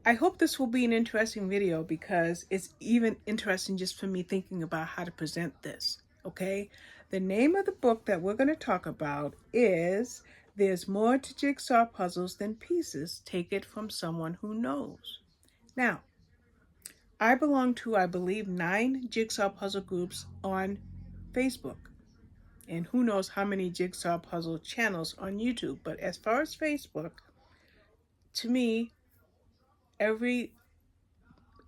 I hope this will be an interesting video because it's even interesting just for me thinking about how to present this, okay? The name of the book that we're going to talk about is There's More to Jigsaw Puzzles Than Pieces. Take it from someone who knows. Now, I belong to, I believe, 9 jigsaw puzzle groups on Facebook. And who knows how many jigsaw puzzle channels on YouTube. But as far as Facebook, to me, every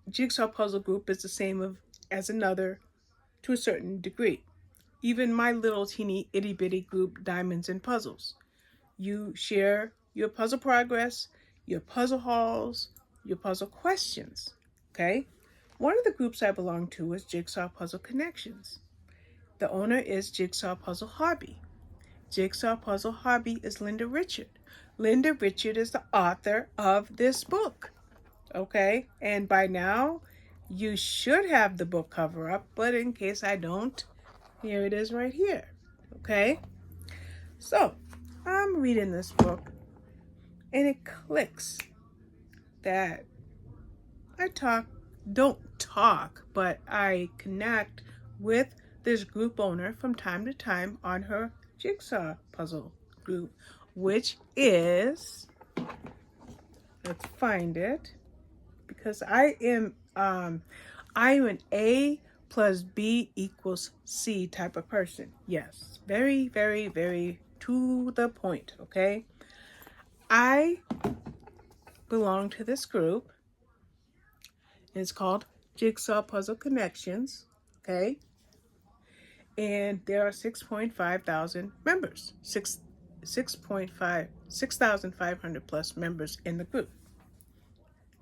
jigsaw puzzle group is the same as another to a certain degree. Even my little teeny itty bitty group, Diamonds and Puzzles. You share your puzzle progress, your puzzle hauls, your puzzle questions, okay? One of the groups I belong to is Jigsaw Puzzle Connections. The owner is Jigsaw Puzzle Hobby. Jigsaw Puzzle Hobby is Linda Richard. Linda Richard is the author of this book, okay? And by now, you should have the book cover up, but in case I don't, here it is right here, okay? So, I'm reading this book, and it clicks that don't talk, but I connect with this group owner from time to time on her jigsaw puzzle group, which is, let's find it, because I am an A plus B equals C type of person. Yes, very, very, very to the point, okay? I belong to this group. It's called Jigsaw Puzzle Connections, okay? And there are 6.5 thousand members, 6,500 plus members in the group.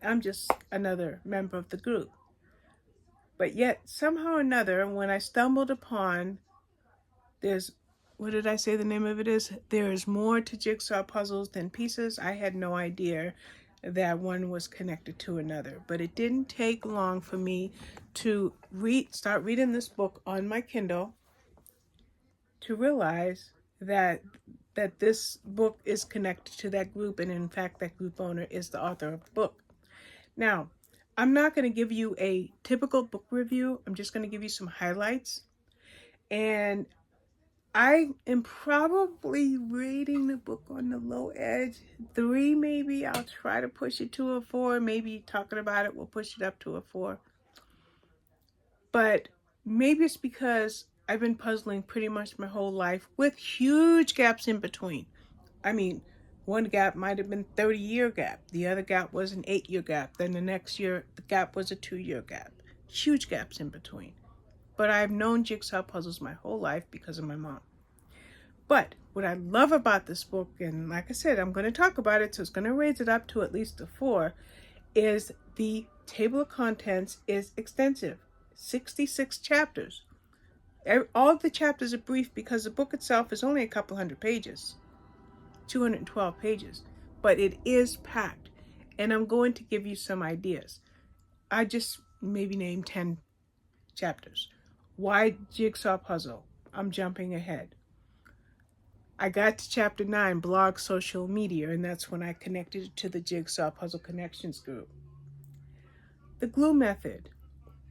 I'm just another member of the group. But yet, somehow or another, when I stumbled upon what did I say the name of it is? There is more to jigsaw puzzles than pieces. I had no idea that one was connected to another. But it didn't take long for me to start reading this book on my Kindle to realize that this book is connected to that group, and in fact, that group owner is the author of the book. Now, I'm not going to give you a typical book review. I'm just going to give you some highlights. And I am probably rating the book on the low edge. 3 maybe. I'll try to push it to a 4. Maybe talking about it will push it up to a 4. But maybe it's because I've been puzzling pretty much my whole life with huge gaps in between. I mean, one gap might have been 30-year gap. The other gap was an 8-year gap. Then the next year, the gap was a 2-year gap. Huge gaps in between. But I've known jigsaw puzzles my whole life because of my mom. But what I love about this book, and like I said, I'm going to talk about it, so it's going to raise it up to at least a 4, is the table of contents is extensive. 66 chapters. All of the chapters are brief because the book itself is only a couple hundred pages. 212 pages, but it is packed, and I'm going to give you some ideas. I just maybe named 10 chapters. Why jigsaw puzzle? I'm jumping ahead. I got to chapter 9, blog social media, and that's when I connected it to the Jigsaw Puzzle Connections group. The glue method,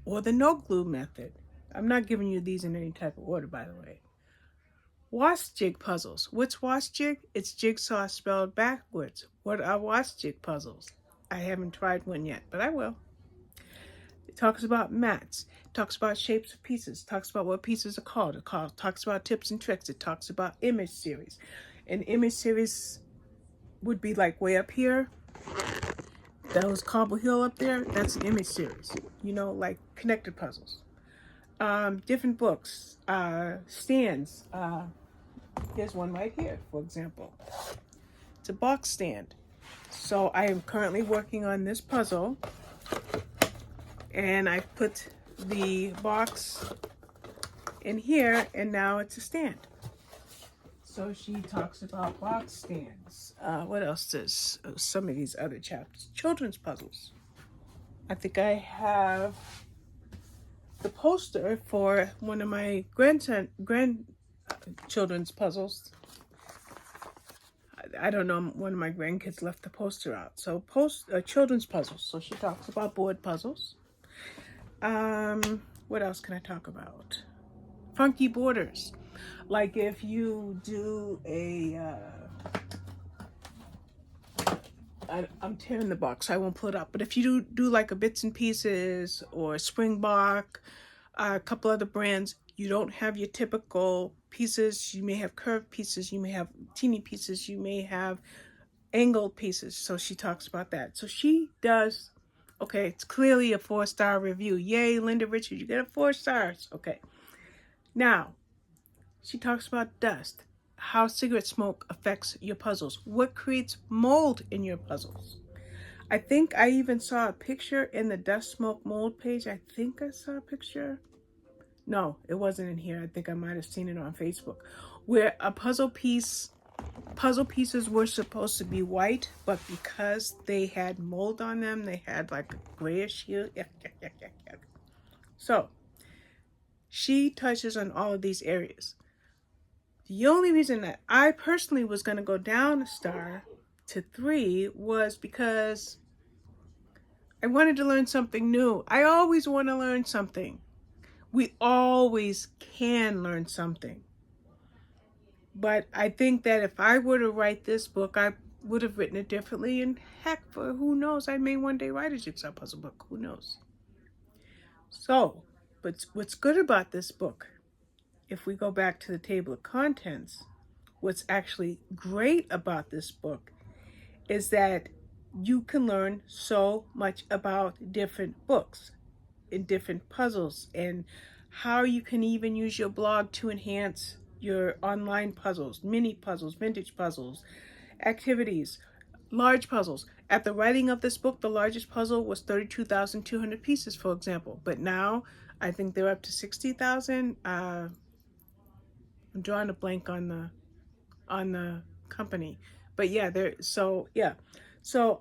or the no glue method. I'm not giving you these in any type of order, by the way. Wash jig puzzles. What's wash jig? It's jigsaw spelled backwards. What are wash jig puzzles? I haven't tried one yet, but I will. It talks about mats. It talks about shapes of pieces. It talks about what pieces are called. It talks about tips and tricks. It talks about image series. An image series would be like way up here. That was Cobble Hill up there. That's an image series. You know, like connected puzzles. Different books. Stands. Here's one right here, for example. It's a box stand. So I am currently working on this puzzle, and I put the box in here, and now it's a stand. So she talks about box stands. What else is some of these other chapters? Children's puzzles. I think I have the poster for one of my grandchildren's puzzles. I don't know, one of my grandkids left the poster out. So children's puzzles. So she talks about board puzzles. What else can I talk about? Funky borders. Like if you do I'm tearing the box, so I won't pull it up. But if you do like a bits and pieces or Springbok, a couple other brands, you don't have your typical pieces. You may have curved pieces, you may have teeny pieces, you may have angled pieces. So she talks about that. So she does, okay, it's clearly a 4-star review. Yay, Linda Richards, you get a 4 stars. Okay. Now, she talks about dust, how cigarette smoke affects your puzzles, what creates mold in your puzzles. I think I even saw a picture in the dust smoke mold page. I think I saw a picture. No, it wasn't in here. I think I might have seen it on Facebook, where a puzzle pieces were supposed to be white, but because they had mold on them, they had like a grayish hue. So she touches on all of these areas. The only reason that I personally was going to go down a star to 3 was because I wanted to learn something new. I always want to learn something. We always can learn something. But I think that if I were to write this book, I would have written it differently. And heck, for who knows, I may one day write a jigsaw puzzle book. Who knows? So, but what's good about this book, if we go back to the table of contents, what's actually great about this book is that you can learn so much about different books and different puzzles, and how you can even use your blog to enhance your online puzzles, mini puzzles, vintage puzzles, activities, large puzzles. At the writing of this book, the largest puzzle was 32,200 pieces, for example. But now I think they're up to 60,000. I'm drawing a blank on the company, but yeah, so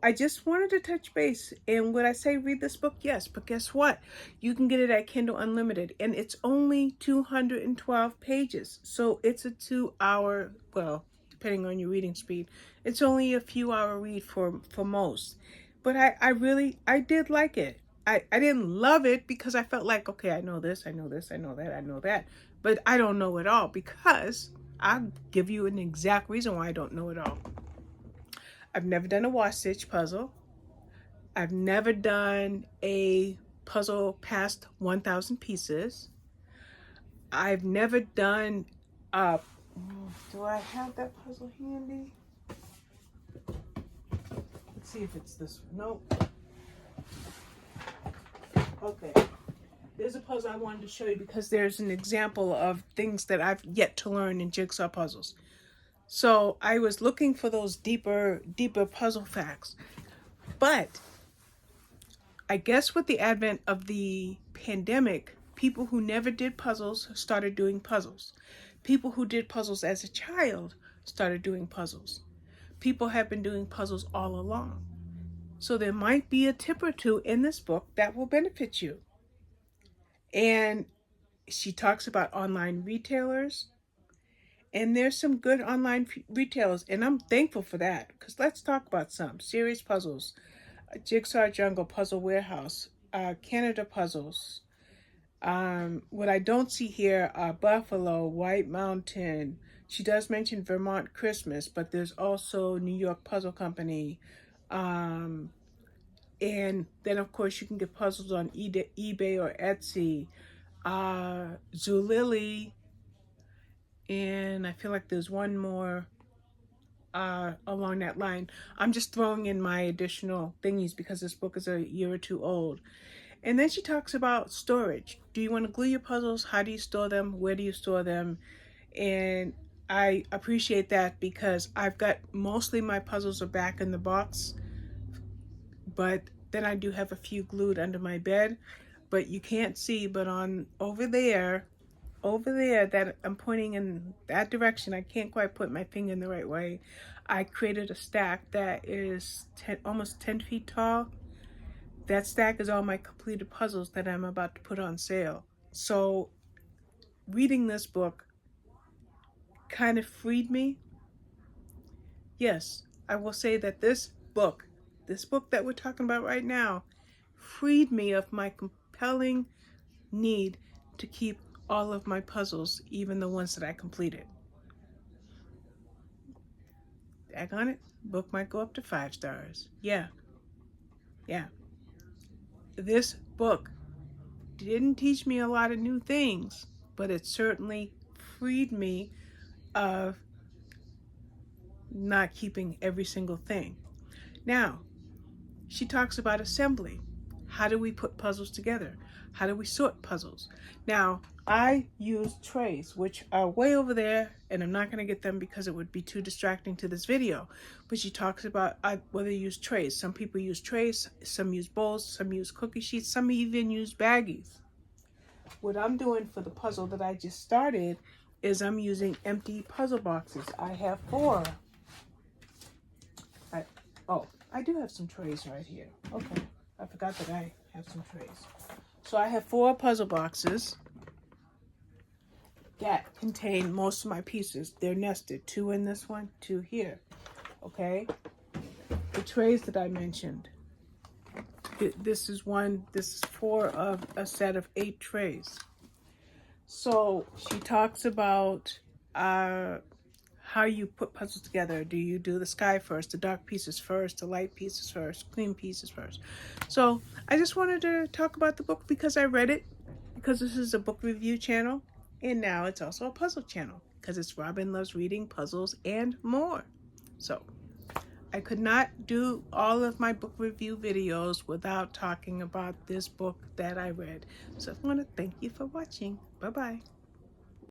I just wanted to touch base. And would I say read this book? Yes, but guess what, you can get it at Kindle Unlimited, and it's only 212 pages, so it's a 2-hour, well, depending on your reading speed, it's only a few hour read for most. But I did like it. I didn't love it because I felt like, okay, I know this, I know this, I know that, I know that, but I don't know it all. Because I'll give you an exact reason why I don't know it all. I've never done a wash stitch puzzle. I've never done a puzzle past 1,000 pieces. I've never done do I have that puzzle handy? Let's see if it's this one. Nope. Okay. There's a puzzle I wanted to show you because there's an example of things that I've yet to learn in jigsaw puzzles. So I was looking for those deeper puzzle facts. But I guess with the advent of the pandemic, people who never did puzzles started doing puzzles. People who did puzzles as a child started doing puzzles. People have been doing puzzles all along. So there might be a tip or two in this book that will benefit you. And she talks about online retailers. And there's some good online retailers, and I'm thankful for that, because let's talk about some. Serious Puzzles, Jigsaw Jungle, Puzzle Warehouse, Canada Puzzles. What I don't see here are Buffalo, White Mountain. She does mention Vermont Christmas, but there's also New York Puzzle Company. And then, of course, you can get puzzles on eBay or Etsy. Zulily. And I feel like there's one more along that line. I'm just throwing in my additional thingies because this book is a year or two old. And then she talks about storage. Do you want to glue your puzzles? How do you store them? Where do you store them? And I appreciate that because I've got mostly my puzzles are back in the box, but then I do have a few glued under my bed. But you can't see, but on over there that I'm pointing in that direction, I can't quite put my finger in the right way. I created a stack that is almost 10 feet tall. That stack is all my completed puzzles that I'm about to put on sale. So reading this book kind of freed me Yes, I will say that this book that we're talking about right now, freed me of my compelling need to keep all of my puzzles, even the ones that I completed. Daggone it, book might go up to 5 stars. Yeah, yeah. This book didn't teach me a lot of new things, but it certainly freed me of not keeping every single thing. Now, she talks about assembly. How do we put puzzles together? How do we sort puzzles? Now, I use trays, which are way over there, and I'm not going to get them because it would be too distracting to this video. But she talks about whether you use trays. Some people use trays, some use bowls, some use cookie sheets, some even use baggies. What I'm doing for the puzzle that I just started is I'm using empty puzzle boxes. I have 4. I do have some trays right here. Okay, I forgot that I have some trays. So I have 4 puzzle boxes that contain most of my pieces. They're nested, 2 in this one, 2 here. Okay, the trays that I mentioned. This is 4 of a set of 8 trays. So she talks about how you put puzzles together. Do you do the sky first, the dark pieces first, the light pieces first, clean pieces first? So I just wanted to talk about the book because I read it, because this is a book review channel, and now it's also a puzzle channel because it's Robin Loves Reading, Puzzles, and More. So I could not do all of my book review videos without talking about this book that I read. So I want to thank you for watching. Bye-bye.